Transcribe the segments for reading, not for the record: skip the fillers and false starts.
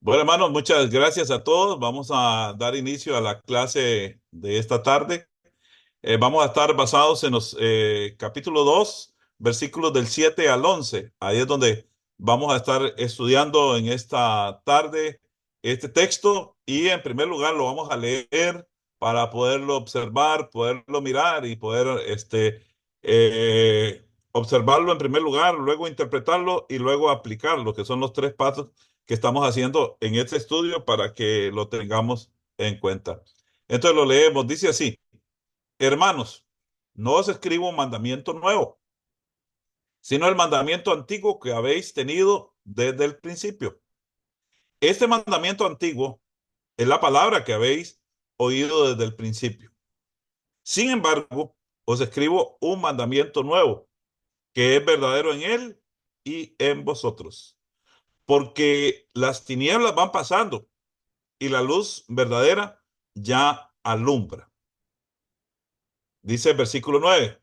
Bueno, hermanos, muchas gracias a todos. Vamos a dar inicio a la clase de esta tarde. Vamos a estar basados en los capítulo 2, versículos del 7 al 11. Ahí es donde vamos a estar estudiando en esta tarde este texto y en primer lugar lo vamos a leer para poderlo observar, poderlo mirar y poder observarlo en primer lugar, luego interpretarlo y luego aplicarlo, que son los tres pasos que estamos haciendo en este estudio para que lo tengamos en cuenta. Entonces lo leemos, dice así. Hermanos, no os escribo un mandamiento nuevo, sino el mandamiento antiguo que habéis tenido desde el principio. Este mandamiento antiguo es la palabra que habéis oído desde el principio. Sin embargo, os escribo un mandamiento nuevo, que es verdadero en él y en vosotros. Porque las tinieblas van pasando y la luz verdadera ya alumbra. Dice el versículo 9.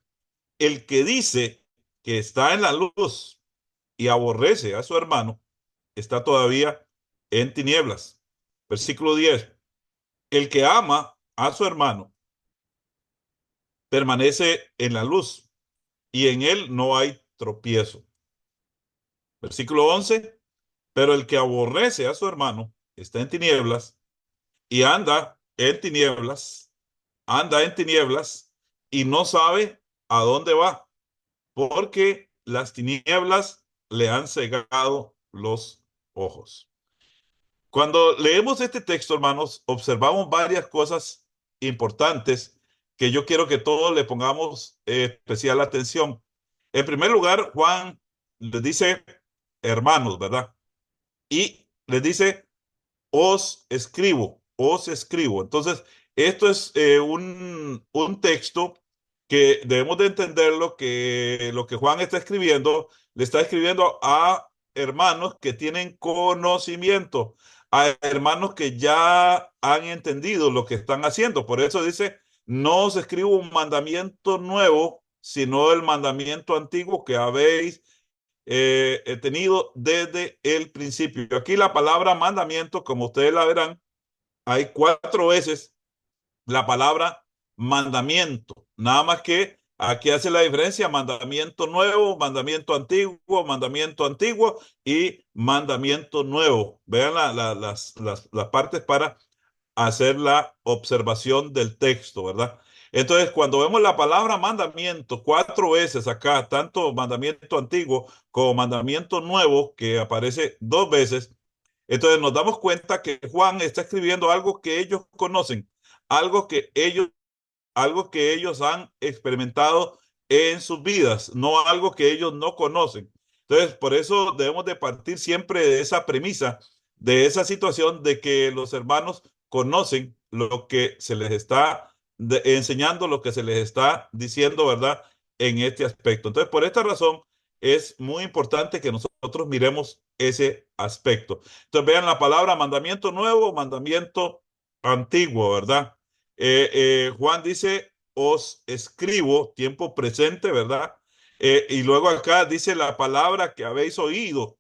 El que dice que está en la luz y aborrece a su hermano, está todavía en tinieblas. Versículo 10. El que ama a su hermano permanece en la luz y en él no hay tropiezo. Versículo 11. Pero el que aborrece a su hermano está en tinieblas y anda en tinieblas y no sabe a dónde va, porque las tinieblas le han cegado los ojos. Cuando leemos este texto, hermanos, observamos varias cosas importantes que yo quiero que todos le pongamos especial atención. En primer lugar, Juan les dice hermanos, ¿verdad? Y les dice os escribo. Entonces, esto es un texto que debemos de entenderlo, que lo que Juan está escribiendo, le está escribiendo a hermanos que tienen conocimiento, a hermanos que ya han entendido lo que están haciendo. Por eso dice, no os escribo un mandamiento nuevo, sino el mandamiento antiguo que habéis he tenido desde el principio. Aquí la palabra mandamiento, como ustedes la verán, hay cuatro veces la palabra mandamiento. Nada más que aquí hace la diferencia mandamiento nuevo, mandamiento antiguo y mandamiento nuevo. Vean las partes para hacer la observación del texto, ¿verdad? Entonces, cuando vemos la palabra mandamiento cuatro veces acá, tanto mandamiento antiguo como mandamiento nuevo, que aparece dos veces, entonces nos damos cuenta que Juan está escribiendo algo que ellos conocen, algo que ellos, algo que ellos han experimentado en sus vidas, no algo que ellos no conocen. Entonces, por eso debemos de partir siempre de esa premisa, de esa situación de que los hermanos conocen lo que se les está enseñando, lo que se les está diciendo, ¿verdad? En este aspecto. Entonces, por esta razón, es muy importante que nosotros miremos ese aspecto. Entonces, vean la palabra mandamiento nuevo, mandamiento antiguo, ¿verdad? Juan dice, os escribo, tiempo presente, ¿verdad? Y luego acá dice la palabra que habéis oído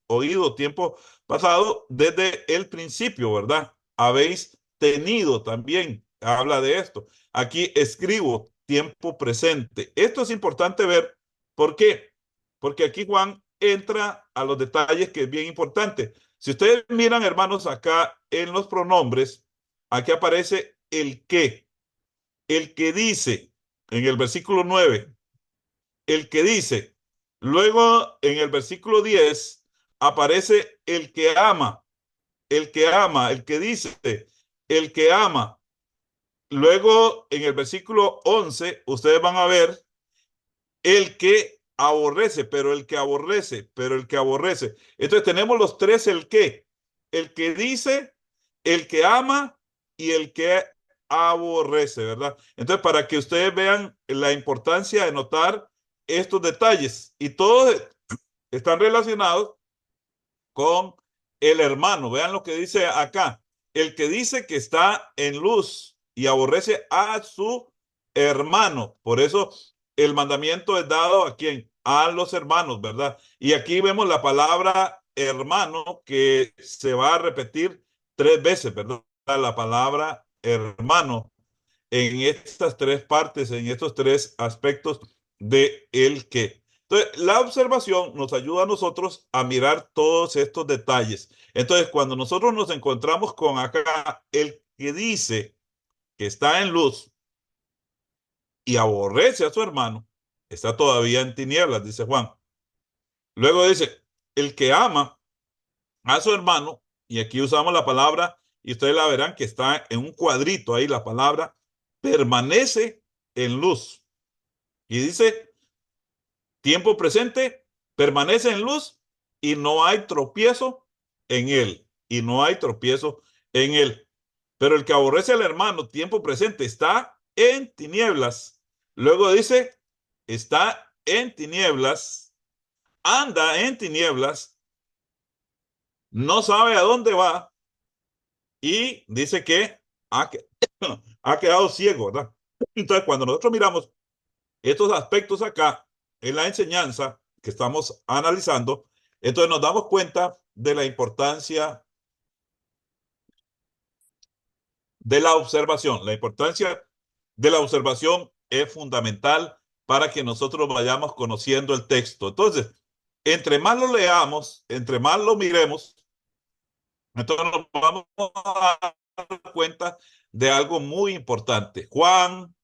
tiempo pasado desde el principio, ¿verdad? Habéis tenido también, habla de esto. Aquí escribo tiempo presente. Esto es importante ver, ¿por qué? Porque aquí Juan entra a los detalles que es bien importante. Si ustedes miran, hermanos, acá en los pronombres, aquí aparece el que dice en el versículo 9, el que dice, luego en el versículo 10 aparece el que dice, el que ama. Luego en el versículo 11 ustedes van a ver el que aborrece, pero el que aborrece, pero el que aborrece. Entonces tenemos los tres el que dice, el que ama y el que aborrece, ¿verdad? Entonces para que ustedes vean la importancia de notar estos detalles y todos están relacionados con el hermano. Vean lo que dice acá. El que dice que está en luz y aborrece a su hermano. Por eso el mandamiento es dado a quién? A los hermanos, ¿verdad? Y aquí vemos la palabra hermano que se va a repetir tres veces, ¿verdad? La palabra hermano en estas tres partes, en estos tres aspectos de el que. Entonces, la observación nos ayuda a nosotros a mirar todos estos detalles. Entonces, cuando nosotros nos encontramos con acá el que dice que está en luz y aborrece a su hermano, está todavía en tinieblas, dice Juan. Luego dice, el que ama a su hermano, y aquí usamos la palabra, y ustedes la verán que está en un cuadrito ahí, la palabra, permanece en luz. Y dice, tiempo presente, permanece en luz y no hay tropiezo en él. Y no hay tropiezo en él. Pero el que aborrece al hermano, tiempo presente, está en tinieblas. Luego dice, está en tinieblas, anda en tinieblas, no sabe a dónde va y dice que ha, ha quedado ciego, ¿verdad? Entonces, cuando nosotros miramos estos aspectos acá en la enseñanza que estamos analizando, entonces nos damos cuenta de la importancia de la observación. La importancia de la observación es fundamental para que nosotros vayamos conociendo el texto. Entonces, entre más lo leamos, entre más lo miremos, entonces nos vamos a dar cuenta de algo muy importante. Juan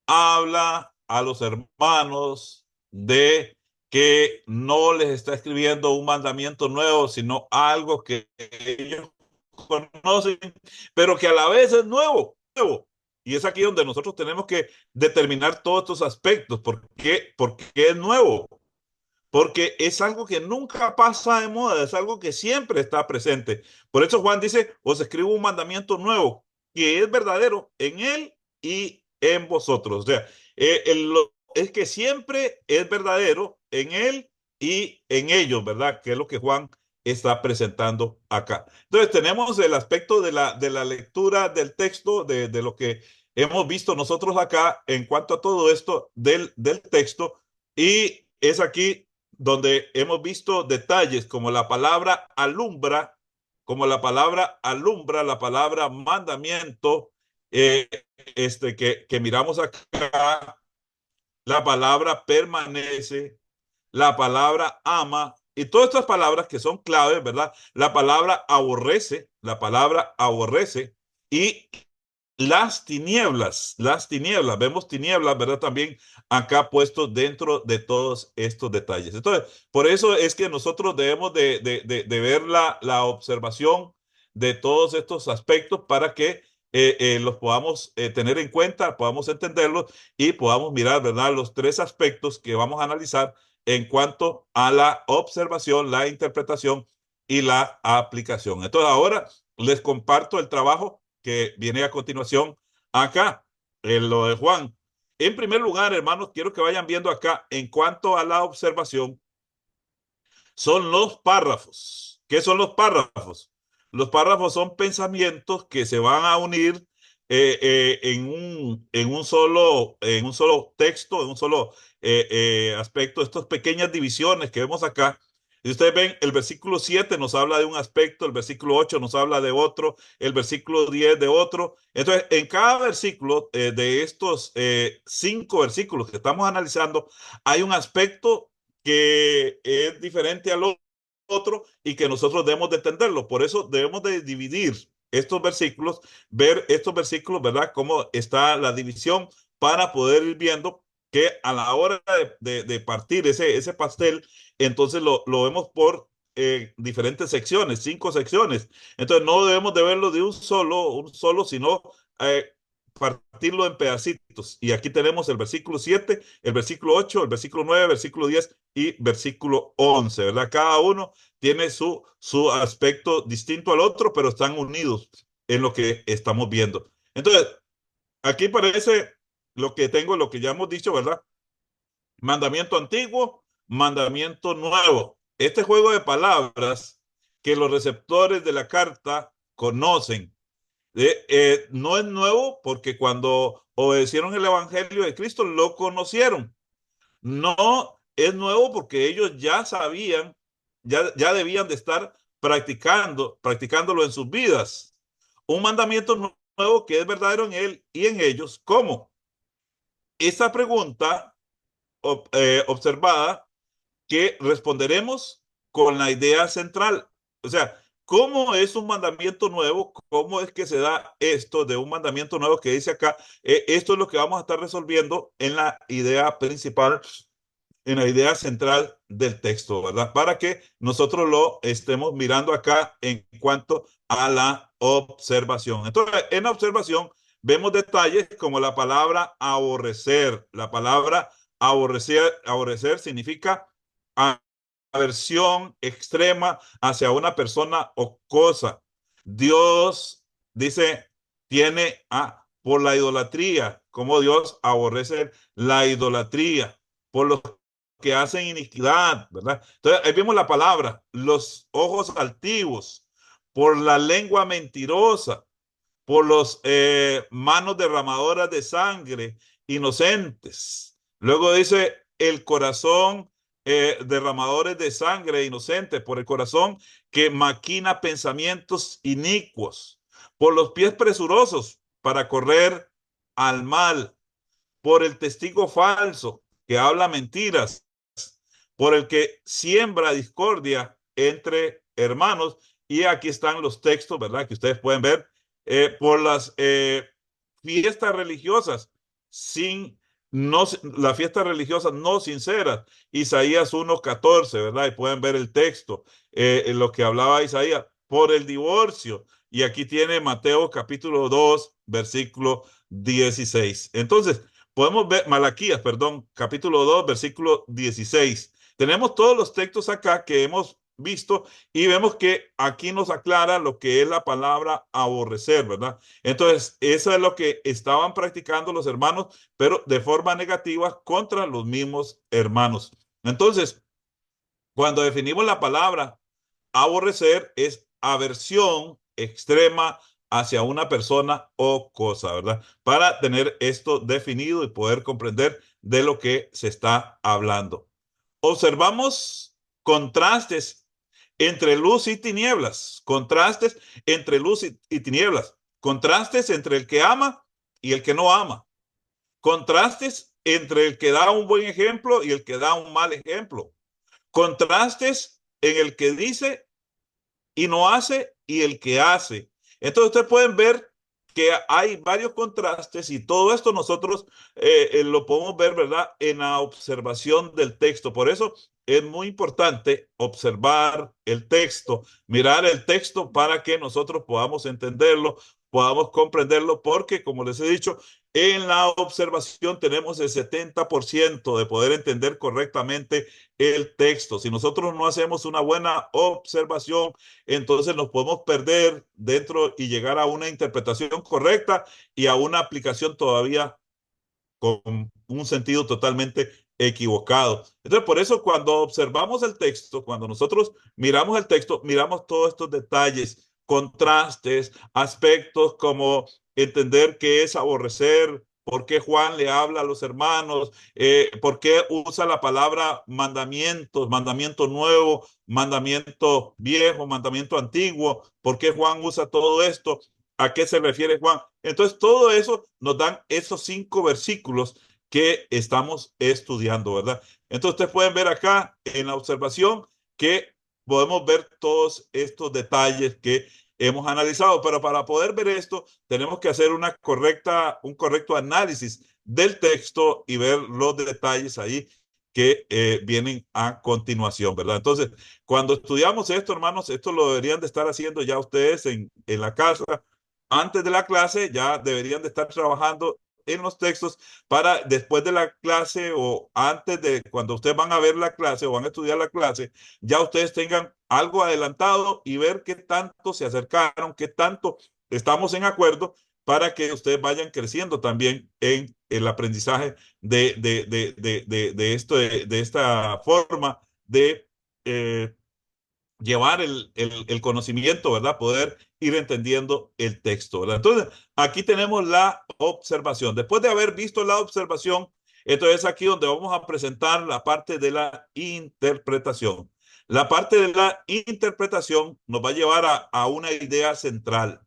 habla a los hermanos de que no les está escribiendo un mandamiento nuevo, sino algo que ellos conocen, pero que a la vez es nuevo, nuevo. Y es aquí donde nosotros tenemos que determinar todos estos aspectos. ¿Por qué? Porque es nuevo. Porque es algo que nunca pasa de moda, es algo que siempre está presente. Por eso Juan dice, os escribo un mandamiento nuevo, que es verdadero en él y en vosotros. O sea, es que siempre es verdadero en él y en ellos, ¿verdad? Que es lo que Juan está presentando acá. Entonces tenemos el aspecto de la lectura del texto, de lo que hemos visto nosotros acá en cuanto a todo esto del texto, y es aquí donde hemos visto detalles como la palabra alumbra, la palabra mandamiento, eh, que miramos acá, la palabra permanece, la palabra ama, y todas estas palabras que son claves, ¿verdad? La palabra aborrece, y las tinieblas, vemos tinieblas, ¿verdad? También acá puestos dentro de todos estos detalles. Entonces, por eso es que nosotros debemos de ver la observación de todos estos aspectos para que los podamos tener en cuenta, podamos entenderlos y podamos mirar, ¿verdad? Los tres aspectos que vamos a analizar en cuanto a la observación, la interpretación y la aplicación. Entonces, ahora les comparto el trabajo que viene a continuación acá, en lo de Juan. En primer lugar, hermanos, quiero que vayan viendo acá en cuanto a la observación, son los párrafos. ¿Qué son los párrafos? Los párrafos son pensamientos que se van a unir en un solo texto, en un solo aspecto. Estas pequeñas divisiones que vemos acá. Y ustedes ven, el versículo 7 nos habla de un aspecto, el versículo 8 nos habla de otro, el versículo 10 de otro. Entonces, en cada versículo de estos 5 versículos que estamos analizando, hay un aspecto que es diferente al otro y que nosotros debemos de entenderlo. Por eso debemos de dividir estos versículos, ver estos versículos, ¿verdad? Cómo está la división para poder ir viendo que a la hora de partir ese pastel, entonces lo vemos por diferentes secciones, 5 secciones. Entonces no debemos de verlo de un solo, sino eh, partirlo en pedacitos. Y aquí tenemos el versículo 7, el versículo 8, el versículo 9, versículo 10 y versículo 11, ¿verdad? Cada uno tiene su aspecto distinto al otro, pero están unidos en lo que estamos viendo. Entonces, aquí parece lo que tengo, lo que ya hemos dicho, ¿verdad? Mandamiento antiguo, mandamiento nuevo. Este juego de palabras que los receptores de la carta conocen, no es nuevo porque cuando obedecieron el Evangelio de Cristo lo conocieron. No es nuevo porque ellos ya sabían, ya debían de estar practicándolo en sus vidas. un mandamiento nuevo que es verdadero en él y en ellos. ¿Cómo? Esta pregunta observada que responderemos con la idea central. O sea, ¿cómo es un mandamiento nuevo? ¿Cómo es que se da esto de un mandamiento nuevo que dice acá? Esto es lo que vamos a estar resolviendo en la idea principal, en la idea central del texto, ¿verdad? Para que nosotros lo estemos mirando acá en cuanto a la observación. Entonces, en la observación vemos detalles como la palabra aborrecer. La palabra aborrecer significa aversión extrema hacia una persona o cosa. Dios dice, tiene por la idolatría, como Dios aborrece la idolatría, por los que hacen iniquidad, ¿verdad? Entonces, ahí vemos la palabra, los ojos altivos, por la lengua mentirosa, por los manos derramadoras de sangre, inocentes. Luego dice el corazón derramadores de sangre inocentes, por el corazón que maquina pensamientos inicuos, por los pies presurosos para correr al mal, por el testigo falso que habla mentiras, por el que siembra discordia entre hermanos. Y aquí están los textos, ¿verdad? Que ustedes pueden ver por las fiestas religiosas sin no las fiestas religiosas no sinceras. Isaías 1:14, ¿verdad? Y pueden ver el texto en lo que hablaba Isaías por el divorcio. Y aquí tiene Mateo capítulo 2, versículo 16. Entonces, podemos ver Malaquías, perdón, capítulo 2, versículo 16. Tenemos todos los textos acá que hemos visto y vemos que aquí nos aclara lo que es la palabra aborrecer, ¿verdad? Entonces, eso es lo que estaban practicando los hermanos, pero de forma negativa contra los mismos hermanos. Entonces, cuando definimos la palabra aborrecer, es aversión extrema hacia una persona o cosa, ¿verdad? Para tener esto definido y poder comprender de lo que se está hablando. Observamos contrastes entre luz y tinieblas, contrastes entre luz y tinieblas, contrastes entre el que ama y el que no ama, contrastes entre el que da un buen ejemplo y el que da un mal ejemplo, contrastes en el que dice y no hace y el que hace. Entonces ustedes pueden ver que hay varios contrastes y todo esto nosotros lo podemos ver, ¿verdad? En la observación del texto. Por eso es muy importante observar el texto, mirar el texto para que nosotros podamos entenderlo, podamos comprenderlo, porque como les he dicho, en la observación tenemos el 70% de poder entender correctamente el texto. Si nosotros no hacemos una buena observación, entonces nos podemos perder dentro y llegar a una interpretación correcta y a una aplicación todavía con un sentido totalmente equivocado. Entonces, por eso cuando observamos el texto, cuando nosotros miramos el texto, miramos todos estos detalles, contrastes, aspectos como entender qué es aborrecer, por qué Juan le habla a los hermanos, por qué usa la palabra mandamientos, mandamiento nuevo, mandamiento viejo, mandamiento antiguo, por qué Juan usa todo esto, a qué se refiere Juan. Entonces, todo eso nos dan esos 5 versículos que estamos estudiando, ¿verdad? Entonces, ustedes pueden ver acá en la observación que podemos ver todos estos detalles que hemos analizado, pero para poder ver esto, tenemos que hacer un correcto análisis del texto y ver los detalles ahí que vienen a continuación, ¿verdad? Entonces, cuando estudiamos esto, hermanos, esto lo deberían de estar haciendo ya ustedes en la casa. Antes de la clase ya deberían de estar trabajando en los textos para después de la clase o antes de cuando ustedes van a ver la clase o van a estudiar la clase, ya ustedes tengan algo adelantado y ver qué tanto se acercaron, qué tanto estamos en acuerdo para que ustedes vayan creciendo también en el aprendizaje de esta forma de llevar el conocimiento, ¿verdad? Poder ir entendiendo el texto, ¿verdad? Entonces, aquí tenemos la observación. Después de haber visto la observación, entonces aquí donde vamos a presentar la parte de la interpretación. La parte de la interpretación nos va a llevar a una idea central.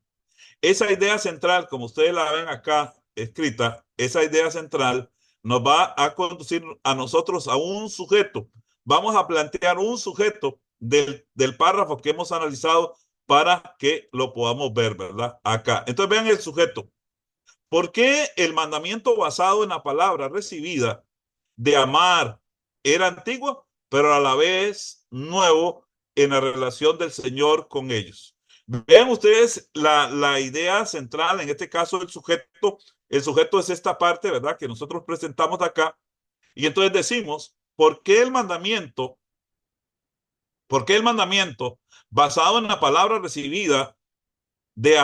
Esa idea central, como ustedes la ven acá escrita, esa idea central nos va a conducir a nosotros a un sujeto. Vamos a plantear un sujeto del párrafo que hemos analizado para que lo podamos ver, ¿verdad? Acá. Entonces vean el sujeto. ¿Por qué el mandamiento basado en la palabra recibida de amar era antiguo, pero a la vez nuevo en la relación del Señor con ellos? Vean ustedes la idea central, en este caso el sujeto es esta parte, ¿verdad? Que nosotros presentamos acá. Y entonces decimos, por qué el mandamiento basado en la palabra recibida de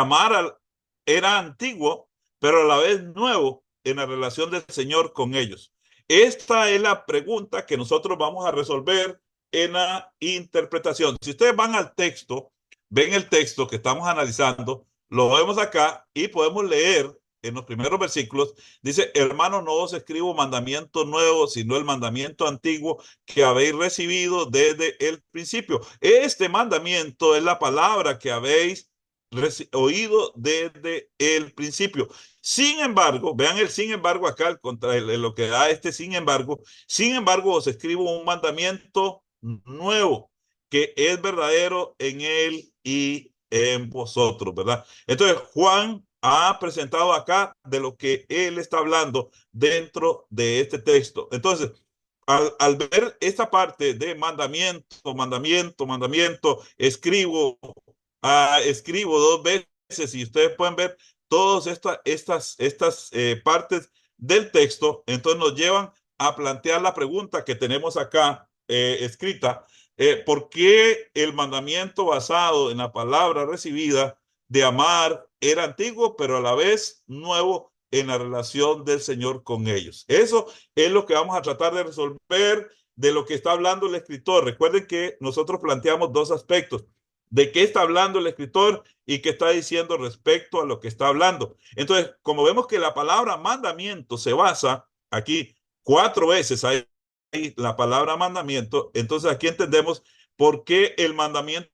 era antiguo, pero a la vez nuevo en la relación del Señor con ellos? Esta es la pregunta que nosotros vamos a resolver en la interpretación. Si ustedes van al texto, ven el texto que estamos analizando, lo vemos acá y podemos leer en los primeros versículos. Dice: hermano, no os escribo mandamiento nuevo, sino el mandamiento antiguo que habéis recibido desde el principio. Este mandamiento es la palabra que habéis oído desde el principio. Sin embargo, vean el sin embargo acá, contra lo que da este sin embargo os escribo un mandamiento nuevo que es verdadero en él y en vosotros, ¿verdad? Entonces, Juan ha presentado acá de lo que él está hablando dentro de este texto. Entonces, al ver esta parte de mandamiento, escribo dos veces y ustedes pueden ver todas estas partes del texto. Entonces nos llevan a plantear la pregunta que tenemos acá escrita. ¿Por qué el mandamiento basado en la palabra recibida de amar era antiguo, pero a la vez nuevo en la relación del Señor con ellos? Eso es lo que vamos a tratar de resolver de lo que está hablando el escritor. Recuerden que nosotros planteamos dos aspectos: de qué está hablando el escritor y qué está diciendo respecto a lo que está hablando. Entonces, como vemos que la palabra mandamiento se basa aquí cuatro veces, hay la palabra mandamiento, entonces aquí entendemos por qué el mandamiento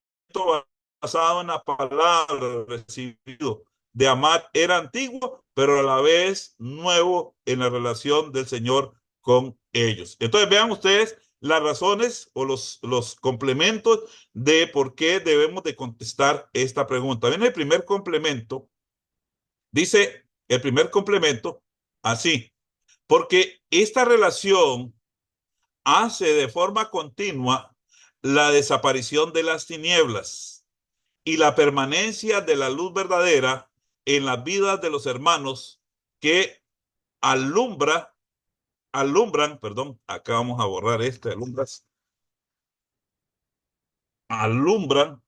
basado en la palabra recibido de amar era antiguo, pero a la vez nuevo en la relación del Señor con ellos. Entonces vean ustedes las razones o los complementos de por qué debemos de contestar esta pregunta. Ven el primer complemento. Dice el primer complemento así: porque esta relación hace de forma continua la desaparición de las tinieblas y la permanencia de la luz verdadera en las vidas de los hermanos que alumbran, perdón, acá vamos a borrar alumbran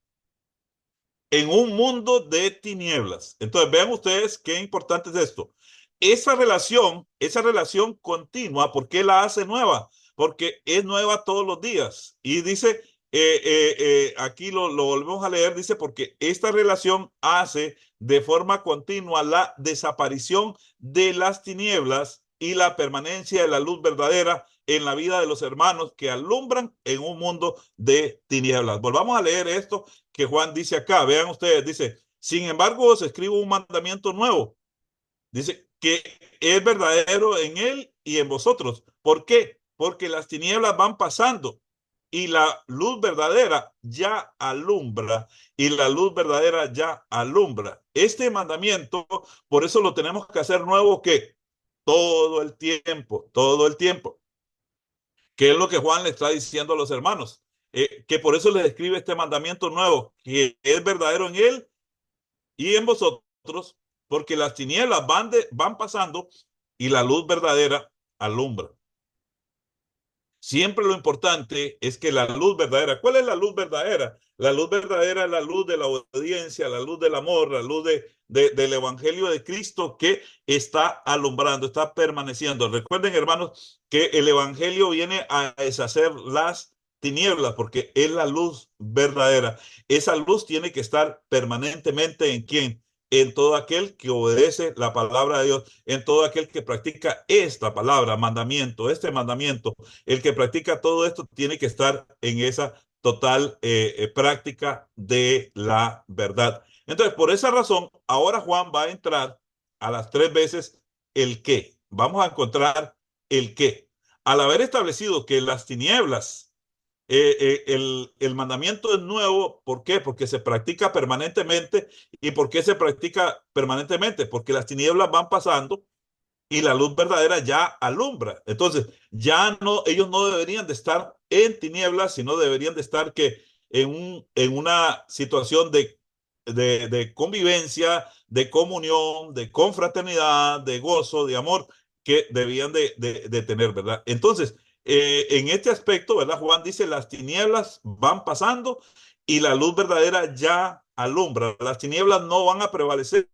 en un mundo de tinieblas. Entonces, vean ustedes qué importante es esto. Esa relación continua, ¿por qué la hace nueva? Porque es nueva todos los días. Y dice, aquí lo volvemos a leer, dice: porque esta relación hace de forma continua la desaparición de las tinieblas y la permanencia de la luz verdadera en la vida de los hermanos que alumbran en un mundo de tinieblas. Volvamos a leer esto que Juan dice acá. Vean ustedes, dice: sin embargo, os escribo un mandamiento nuevo. Dice que es verdadero en él y en vosotros. ¿Por qué? Porque las tinieblas van pasando y la luz verdadera ya alumbra, y la luz verdadera ya alumbra. Este mandamiento, por eso lo tenemos que hacer nuevo, que todo el tiempo, todo el tiempo. ¿Qué es lo que Juan le está diciendo a los hermanos? Que por eso les escribe este mandamiento nuevo, que es verdadero en él y en vosotros, porque las tinieblas van pasando y la luz verdadera alumbra. Siempre lo importante es que la luz verdadera, ¿cuál es la luz verdadera? La luz verdadera es la luz de la obediencia, la luz del amor, la luz del evangelio de Cristo que está alumbrando, está permaneciendo. Recuerden, hermanos, que el evangelio viene a deshacer las tinieblas porque es la luz verdadera. Esa luz tiene que estar permanentemente ¿en quién? En todo aquel que obedece la palabra de Dios, en todo aquel que practica esta palabra, mandamiento, este mandamiento. El que practica todo esto tiene que estar en esa total práctica de la verdad. Entonces, por esa razón, ahora Juan va a entrar a las tres veces el qué. Vamos a encontrar el qué. Al haber establecido que las tinieblas, el mandamiento es nuevo, ¿por qué? Porque se practica permanentemente. ¿Y por qué se practica permanentemente? Porque las tinieblas van pasando y la luz verdadera ya alumbra. Entonces, ya no, ellos no deberían de estar en tinieblas, sino deberían de estar que en una situación de convivencia, de comunión, de confraternidad, de gozo, de amor, que debían de tener, ¿verdad? Entonces, en este aspecto, ¿verdad? Juan dice, las tinieblas van pasando y la luz verdadera ya alumbra. Las tinieblas no van a prevalecer,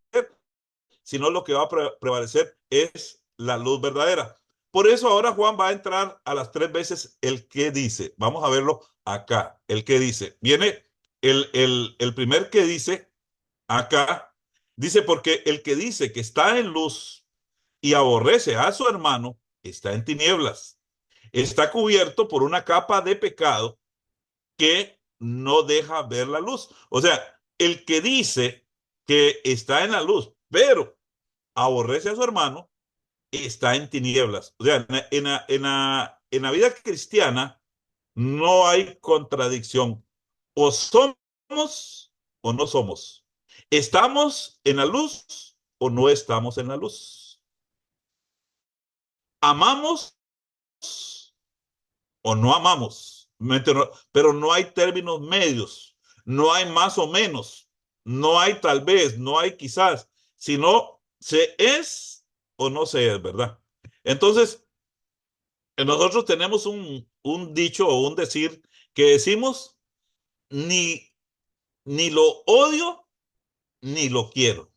sino lo que va a prevalecer es la luz verdadera. Por eso ahora Juan va a entrar a las tres veces el que dice. Vamos a verlo acá, el que dice. Viene el primer que dice acá, dice porque el que dice que está en luz y aborrece a su hermano, está en tinieblas. Está cubierto por una capa de pecado que no deja ver la luz. O sea, el que dice que está en la luz, pero aborrece a su hermano, está en tinieblas. O sea, en la vida cristiana no hay contradicción. O somos o no somos. ¿Estamos en la luz o no estamos en la luz? ¿Amamos o no amamos? Pero no hay términos medios. No hay más o menos. No hay tal vez, no hay quizás, sino se es o no se es, ¿verdad? Entonces, nosotros tenemos un dicho o un decir que decimos ni, ni lo odio ni lo quiero.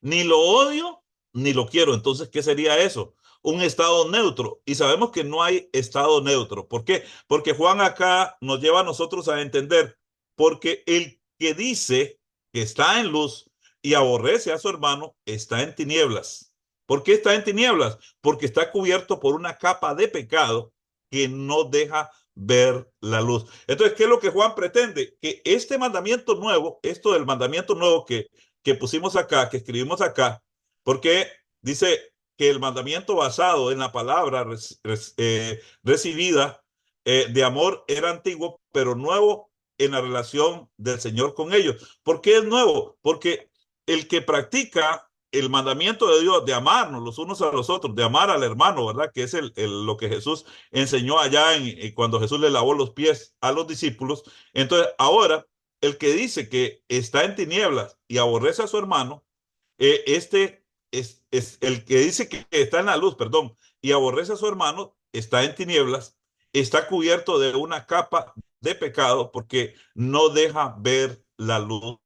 Ni lo odio ni lo quiero. Entonces, ¿qué sería eso? Un estado neutro. Y sabemos que no hay estado neutro. ¿Por qué? Porque Juan acá nos lleva a nosotros a entender, porque el que dice que está en luz y aborrece a su hermano está en tinieblas. ¿Por qué está en tinieblas? Porque está cubierto por una capa de pecado que no deja ver la luz. Entonces, ¿qué es lo que Juan pretende? Que este mandamiento nuevo, esto del mandamiento nuevo que pusimos acá, que escribimos acá, porque dice que el mandamiento basado en la palabra recibida de amor era antiguo, pero nuevo en la relación del Señor con ellos. ¿Por qué es nuevo? Porque el que practica el mandamiento de Dios de amarnos los unos a los otros, de amar al hermano, ¿verdad? Que es lo que Jesús enseñó allá cuando Jesús le lavó los pies a los discípulos. Entonces, ahora el que dice que está en tinieblas y aborrece a su hermano, este es el que dice que está en la luz, perdón, y aborrece a su hermano, está en tinieblas, está cubierto de una capa de pecado porque no deja ver la luz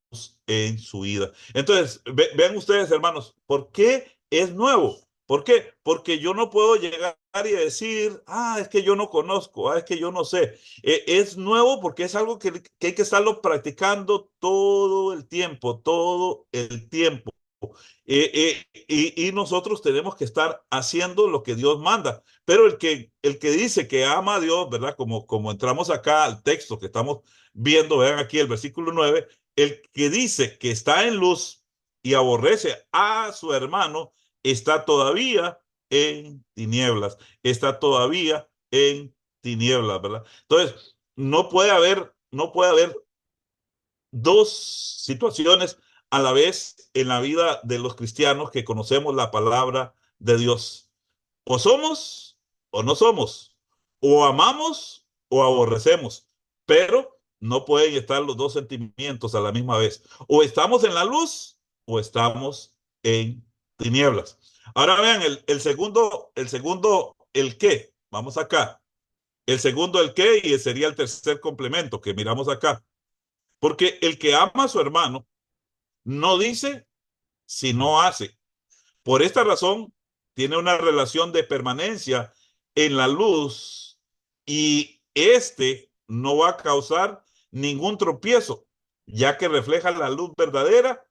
en su vida. Entonces, vean ustedes, hermanos, ¿por qué es nuevo? ¿Por qué? Porque yo no puedo llegar y decir, es que yo no conozco, es que yo no sé. Es nuevo porque es algo que hay que estarlo practicando todo el tiempo, todo el tiempo. Y nosotros tenemos que estar haciendo lo que Dios manda. Pero el que dice que ama a Dios, ¿verdad? Como entramos acá al texto que estamos viendo, vean aquí el versículo 9, el que dice que está en luz y aborrece a su hermano, está todavía en tinieblas, está todavía en tinieblas, ¿verdad? Entonces, no puede haber dos situaciones a la vez en la vida de los cristianos que conocemos la palabra de Dios. O somos o no somos. O amamos o aborrecemos. Pero no pueden estar los dos sentimientos a la misma vez. O estamos en la luz o estamos en tinieblas. Ahora vean el qué. Vamos acá. El segundo, el qué, y sería el tercer complemento que miramos acá. Porque el que ama a su hermano no dice si no hace. Por esta razón, tiene una relación de permanencia en la luz y este no va a causar ningún tropiezo, ya que refleja la luz verdadera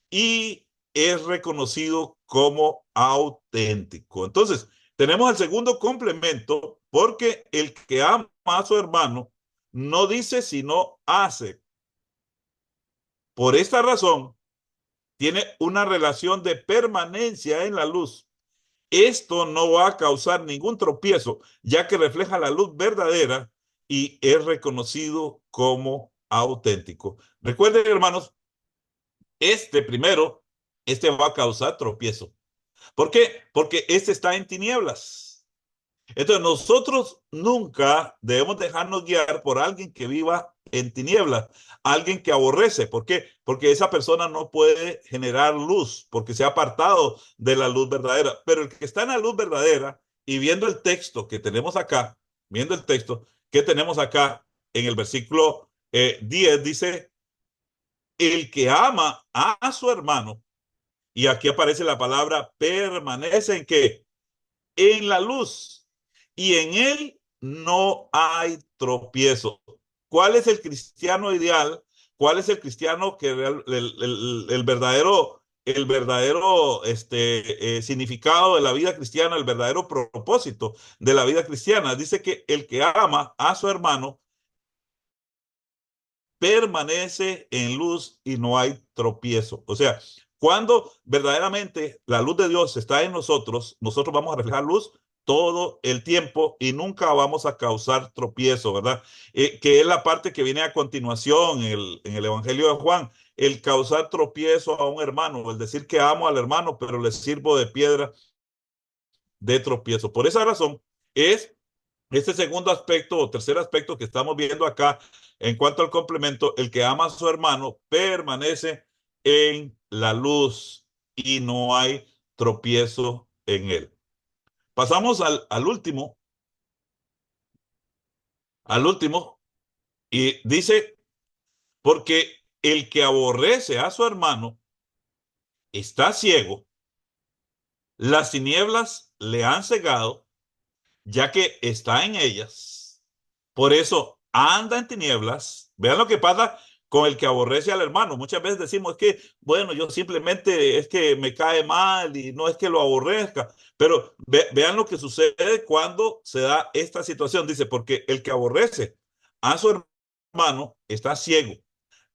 y es reconocido como auténtico. Entonces, tenemos el segundo complemento porque el que ama a su hermano no dice sino hace. Por esta razón, tiene una relación de permanencia en la luz. Esto no va a causar ningún tropiezo, ya que refleja la luz verdadera y es reconocido como auténtico. Recuerden, hermanos, primero, este va a causar tropiezo. ¿Por qué? Porque este está en tinieblas. Entonces, nosotros nunca debemos dejarnos guiar por alguien que viva en tinieblas, alguien que aborrece. ¿Por qué? Porque esa persona no puede generar luz, porque se ha apartado de la luz verdadera. Pero el que está en la luz verdadera y viendo el texto que tenemos acá, viendo el texto que tenemos acá en el versículo 10, dice, el que ama a su hermano, y aquí aparece la palabra permanece en qué? En la luz, y en él no hay tropiezo. ¿Cuál es el cristiano ideal? ¿Cuál es el cristiano que el verdadero significado de la vida cristiana, el verdadero propósito de la vida cristiana? Dice que el que ama a su hermano permanece en luz y no hay tropiezo. O sea, cuando verdaderamente la luz de Dios está en nosotros, nosotros vamos a reflejar luz todo el tiempo y nunca vamos a causar tropiezo, ¿verdad? Que es la parte que viene a continuación en el Evangelio de Juan, el causar tropiezo a un hermano, el decir que amo al hermano, pero le sirvo de piedra de tropiezo. Por esa razón es este segundo aspecto o tercer aspecto que estamos viendo acá en cuanto al complemento, el que ama a su hermano permanece en la luz y no hay tropiezo en él. Pasamos al último, y dice, porque el que aborrece a su hermano está ciego, las tinieblas le han cegado, ya que está en ellas. Por eso anda en tinieblas. Vean lo que pasa con el que aborrece al hermano. Muchas veces decimos es que, bueno, yo simplemente es que me cae mal y no es que lo aborrezca. Pero vean lo que sucede cuando se da esta situación. Dice, porque el que aborrece a su hermano está ciego.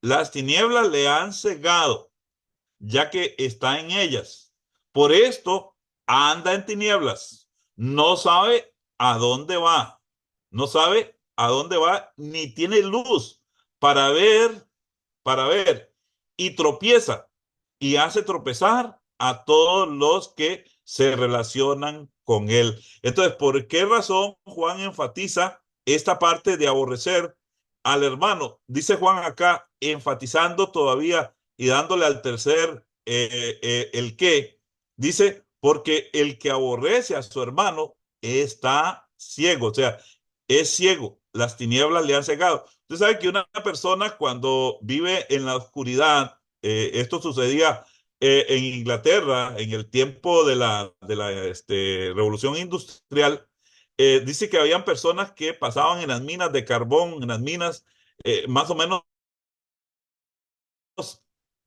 Las tinieblas le han cegado, ya que está en ellas. Por esto anda en tinieblas, no sabe a dónde va, no sabe a dónde va, ni tiene luz para ver, para ver, y tropieza y hace tropezar a todos los que se relacionan con él. Entonces, ¿por qué razón Juan enfatiza esta parte de aborrecer al hermano? Dice Juan acá, enfatizando todavía y dándole al tercer el que, dice, porque el que aborrece a su hermano está ciego, o sea, es ciego, las tinieblas le han cegado. Usted sabe que una persona cuando vive en la oscuridad, esto sucedía en Inglaterra en el tiempo de la revolución industrial, dice que habían personas que pasaban en las minas de carbón, en las minas, más o menos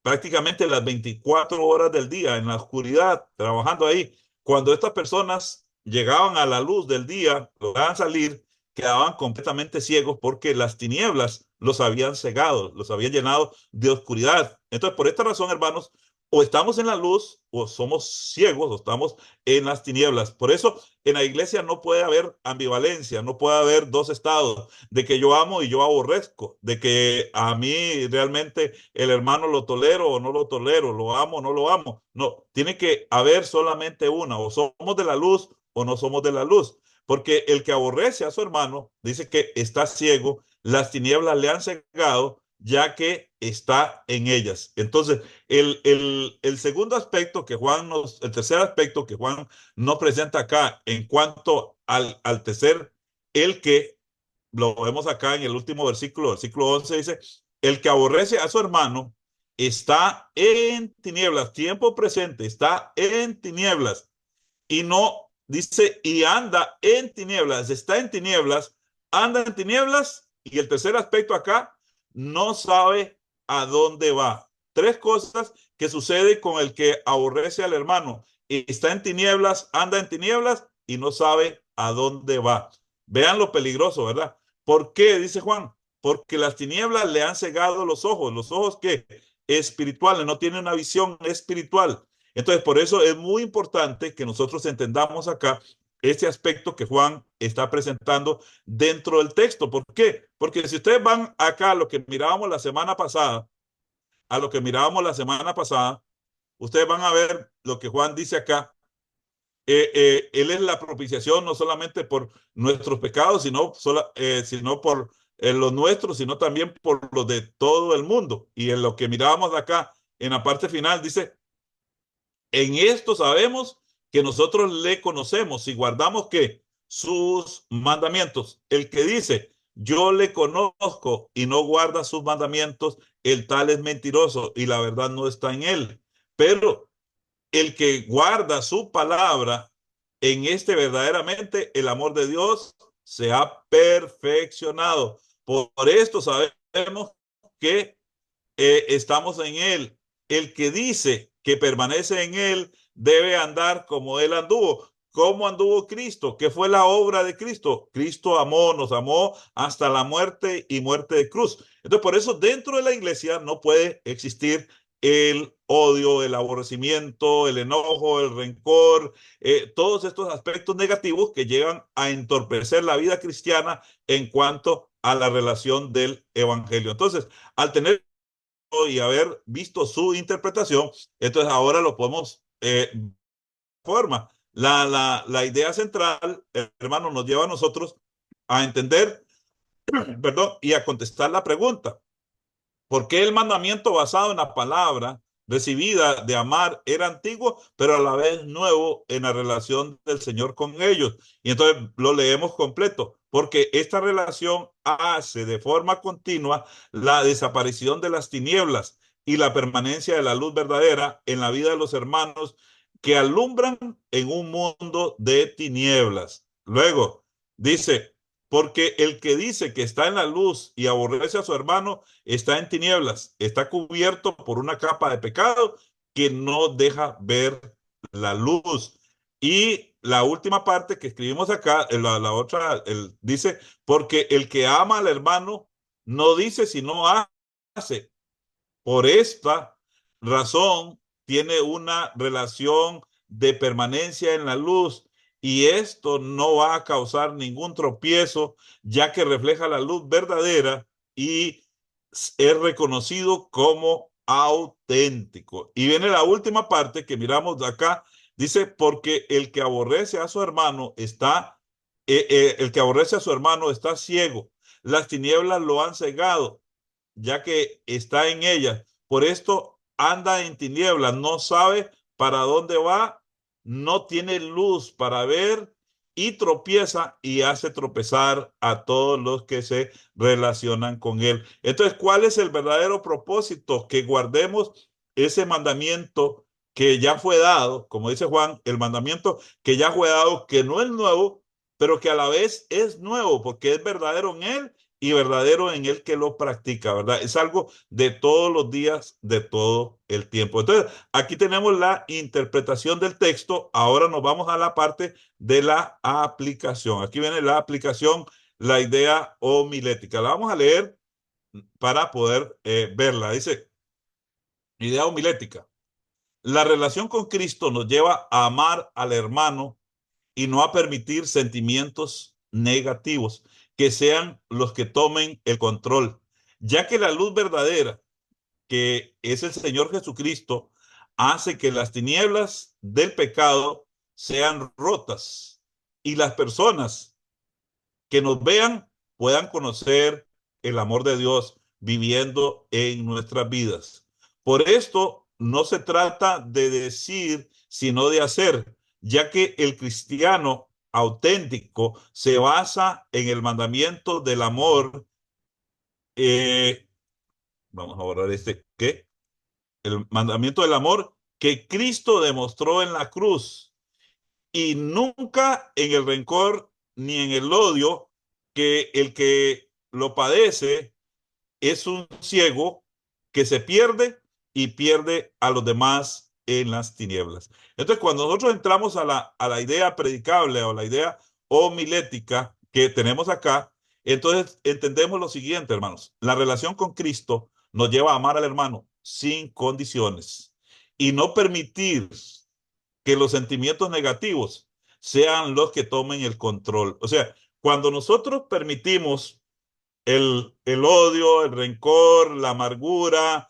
prácticamente las 24 horas del día en la oscuridad, trabajando ahí. Cuando estas personas llegaban a la luz del día, lograban salir, quedaban completamente ciegos porque las tinieblas los habían cegado, los habían llenado de oscuridad. Entonces, por esta razón, hermanos, o estamos en la luz o somos ciegos o estamos en las tinieblas. Por eso en la iglesia no puede haber ambivalencia, no puede haber dos estados, de que yo amo y yo aborrezco, de que a mí realmente el hermano lo tolero o no lo tolero, lo amo o no lo amo. No, tiene que haber solamente una, o somos de la luz o no somos de la luz. Porque el que aborrece a su hermano dice que está ciego, las tinieblas le han cegado, ya que está en ellas. Entonces, el segundo aspecto que el tercer aspecto que Juan nos presenta acá en cuanto al tercer, el que lo vemos acá en el último versículo, versículo 11, dice, el que aborrece a su hermano está en tinieblas, tiempo presente, está en tinieblas y no, dice, y anda en tinieblas, está en tinieblas, anda en tinieblas y el tercer aspecto acá, no sabe a dónde va. Tres cosas que sucede con el que aborrece al hermano. Está en tinieblas, anda en tinieblas y no sabe a dónde va. Vean lo peligroso, ¿verdad? ¿Por qué? Dice Juan. Porque las tinieblas le han cegado los ojos. ¿Los ojos qué? espirituales, no tiene una visión espiritual. Entonces, por eso es muy importante que nosotros entendamos acá este aspecto que Juan está presentando dentro del texto. ¿Por qué? Porque si ustedes van acá a lo que mirábamos la semana pasada, ustedes van a ver lo que Juan dice acá. Él es la propiciación no solamente por nuestros pecados, sino por los nuestros, sino también por los de todo el mundo. Y en lo que mirábamos acá, en la parte final, dice, en esto sabemos que nosotros le conocemos y guardamos que sus mandamientos. El que dice, yo le conozco y no guarda sus mandamientos, el tal es mentiroso y la verdad no está en él. Pero el que guarda su palabra, en este verdaderamente el amor de Dios se ha perfeccionado. Por esto sabemos que estamos en él. El que dice que permanece en él debe andar como él anduvo. ¿Cómo anduvo Cristo? ¿Qué fue la obra de Cristo? Cristo amó, nos amó hasta la muerte y muerte de cruz. Entonces, por eso dentro de la iglesia no puede existir el odio, el aborrecimiento, el enojo, el rencor, todos estos aspectos negativos que llegan a entorpecer la vida cristiana en cuanto a la relación del evangelio. Entonces, al tener y haber visto su interpretación, entonces ahora lo podemos forma. La idea central, hermano, nos lleva a nosotros a entender, perdón, y a contestar la pregunta. ¿Por qué el mandamiento basado en la palabra recibida de amar era antiguo, pero a la vez nuevo en la relación del Señor con ellos? Y entonces lo leemos completo, porque esta relación hace de forma continua la desaparición de las tinieblas y la permanencia de la luz verdadera en la vida de los hermanos que alumbran en un mundo de tinieblas. Luego dice, porque el que dice que está en la luz y aborrece a su hermano está en tinieblas, está cubierto por una capa de pecado que no deja ver la luz. Y la última parte que escribimos acá, la otra, dice, porque el que ama al hermano no dice sino hace. Por esta razón tiene una relación de permanencia en la luz y esto no va a causar ningún tropiezo, ya que refleja la luz verdadera y es reconocido como auténtico. Y viene la última parte que miramos de acá, dice, porque el que aborrece a su hermano está ciego, las tinieblas lo han cegado ya que está en ella. Por esto anda en tinieblas, no sabe para dónde va, no tiene luz para ver y tropieza y hace tropezar a todos los que se relacionan con él. Entonces, ¿cuál es el verdadero propósito? Que guardemos ese mandamiento que ya fue dado, como dice Juan, el mandamiento que ya fue dado, que no es nuevo, pero que a la vez es nuevo porque es verdadero en él y verdadero en el que lo practica, ¿verdad? Es algo de todos los días, de todo el tiempo. Entonces, aquí tenemos la interpretación del texto. Ahora nos vamos a la parte de la aplicación. Aquí viene la aplicación, la idea homilética. La vamos a leer para poder verla. Dice, idea homilética. La relación con Cristo nos lleva a amar al hermano y no a permitir sentimientos negativos que sean los que tomen el control, ya que la luz verdadera, que es el Señor Jesucristo, hace que las tinieblas del pecado sean rotas y las personas que nos vean puedan conocer el amor de Dios viviendo en nuestras vidas. Por esto no se trata de decir, sino de hacer, ya que el cristiano auténtico se basa en el mandamiento del amor. eh, Vamos a borrar ¿qué? El mandamiento del amor que Cristo demostró en la cruz y nunca en el rencor ni en el odio que el que lo padece es un ciego que se pierde y pierde a los demás en las tinieblas. Entonces, cuando nosotros entramos a la idea predicable o la idea homilética que tenemos acá, entonces entendemos lo siguiente, hermanos. La relación con Cristo nos lleva a amar al hermano sin condiciones y no permitir que los sentimientos negativos sean los que tomen el control. O sea, cuando nosotros permitimos el odio, el rencor, la amargura,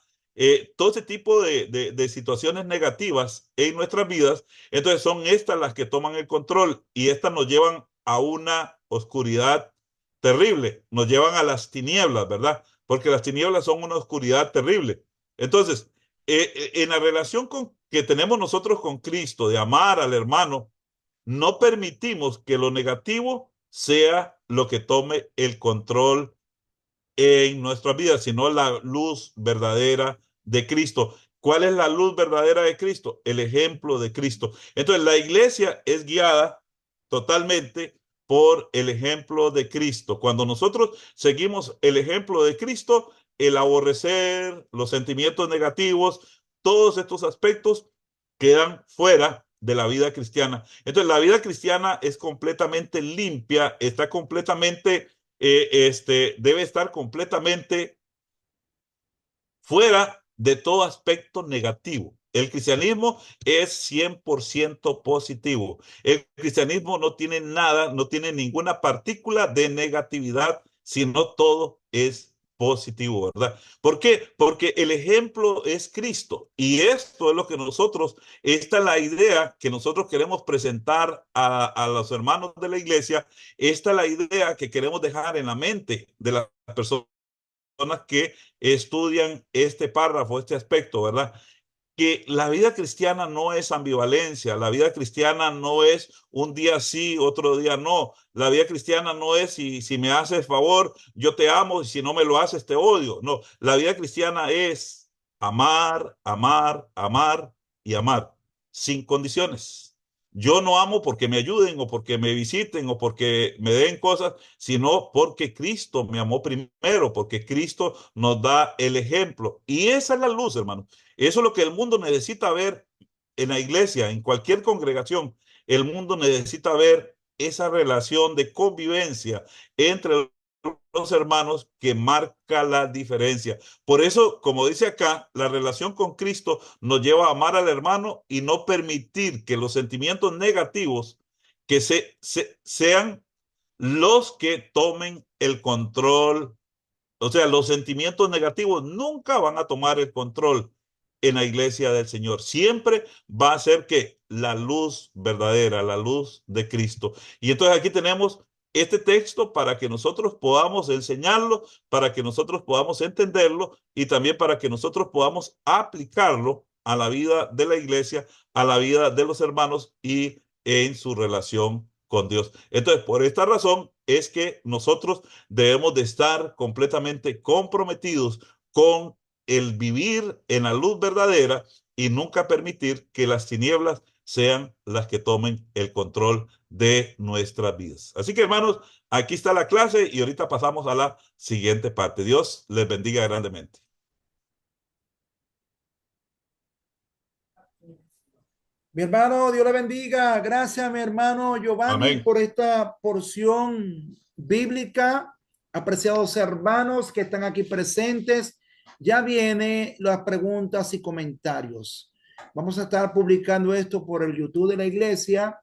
todo ese tipo de situaciones negativas en nuestras vidas, entonces son estas las que toman el control y estas nos llevan a una oscuridad terrible, nos llevan a las tinieblas, ¿verdad? Porque las tinieblas son una oscuridad terrible. Entonces, en la relación que tenemos nosotros con Cristo, de amar al hermano, no permitimos que lo negativo sea lo que tome el control en nuestras vidas, sino la luz verdadera de Cristo. ¿Cuál es la luz verdadera de Cristo? El ejemplo de Cristo. Entonces, la iglesia es guiada totalmente por el ejemplo de Cristo. Cuando nosotros seguimos el ejemplo de Cristo, el aborrecer, los sentimientos negativos, todos estos aspectos quedan fuera de la vida cristiana. Entonces, la vida cristiana es completamente limpia, está completamente debe estar completamente fuera de todo aspecto negativo. El cristianismo es 100% positivo. El cristianismo no tiene nada, no tiene ninguna partícula de negatividad, sino todo es positivo, ¿verdad? ¿Por qué? Porque el ejemplo es Cristo y esto es lo que nosotros, esta es la idea que nosotros queremos presentar a los hermanos de la iglesia, esta es la idea que queremos dejar en la mente de las personas que estudian este párrafo, este aspecto, ¿verdad? Que la vida cristiana no es ambivalencia, la vida cristiana no es un día sí, otro día no, la vida cristiana no es si me haces favor, yo te amo, y si no me lo haces, te odio. No, la vida cristiana es amar, amar, amar y amar, sin condiciones. Yo no amo porque me ayuden o porque me visiten o porque me den cosas, sino porque Cristo me amó primero, porque Cristo nos da el ejemplo. Y esa es la luz, hermano. Eso es lo que el mundo necesita ver en la iglesia, en cualquier congregación. El mundo necesita ver esa relación de convivencia entre los hermanos que marca la diferencia. Por eso, como dice acá, la relación con Cristo nos lleva a amar al hermano y no permitir que los sentimientos negativos que sean los que tomen el control. O sea, los sentimientos negativos nunca van a tomar el control en la iglesia del Señor. Siempre va a ser que la luz verdadera, la luz de Cristo. Y entonces aquí tenemos este texto para que nosotros podamos enseñarlo, para que nosotros podamos entenderlo y también para que nosotros podamos aplicarlo a la vida de la iglesia, a la vida de los hermanos y en su relación con Dios. Entonces, por esta razón es que nosotros debemos de estar completamente comprometidos con el vivir en la luz verdadera y nunca permitir que las tinieblas sean las que tomen el control de nuestras vidas. Así que, hermanos, aquí está la clase y ahorita pasamos a la siguiente parte. Dios les bendiga grandemente. Mi hermano, Dios le bendiga. Gracias, mi hermano Giovanni, Amén. por esta porción bíblica. Apreciados hermanos que están aquí presentes, ya vienen las preguntas y comentarios. Vamos a estar publicando esto por el YouTube de la iglesia.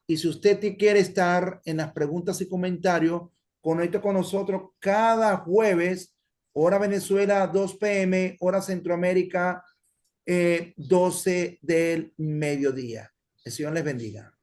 Y si usted quiere estar en las preguntas y comentarios, conecte con nosotros cada jueves, hora Venezuela, 2 p.m., hora Centroamérica, 12 del mediodía. El Señor les bendiga.